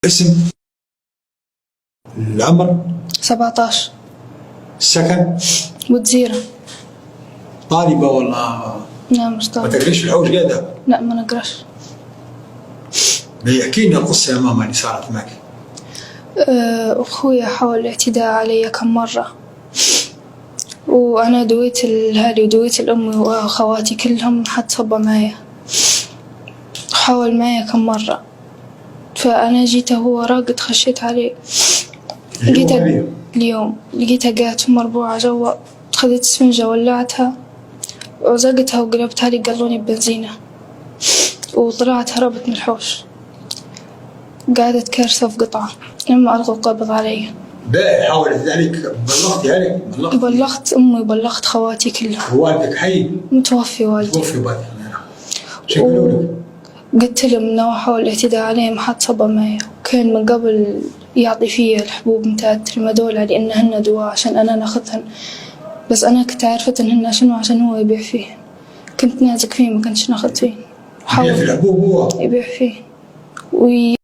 اسم؟ العمر؟ 17. السكن؟ بوتزيرة. طالبة ولا؟ لا مش ما طالبة. تقريش في الحوش قاعدة؟ لا ما نقراش. احكي لنا القصة يا ماما اللي صارت معك. أخويا حاول الاعتداء علي كم مرة، وأنا دويت الهالي ودويت الأم وأخواتي كلهم حد صبا معايا، حاول معايا كم مرة. فأنا جيته هو راقد خشيت عليه. اليوم لقيتها قاعد مربوعة جوا، خذت اسفنجة ولعتها وزقتها وقلبتها لي قلوني ببنزينة، وطلعت هربت من الحوش. قعدت كارثة في قطعة لما ألقوا القبض علي. باقي حاولت عليك، بلغتي عليك؟ بلغت أمي وبلغت خواتي كلها. والدك حي؟ متوفي والدي. توفي والدك. شو يقولوا لك؟ قلت لهم إنه حاول الاعتداء علي ما حد صبا معي، وكان من قبل يعطي فيا الحبوب متاعت الترمادول لأنهن دواء عشان أنا ناخذهن، بس أنا كنت عارفة إنهن شنو عشان هو يبيع فيهن، كنت نازك فيه ما كنتش ناخذ فيه. يبيع في الحبوب هو؟ يبيع فيه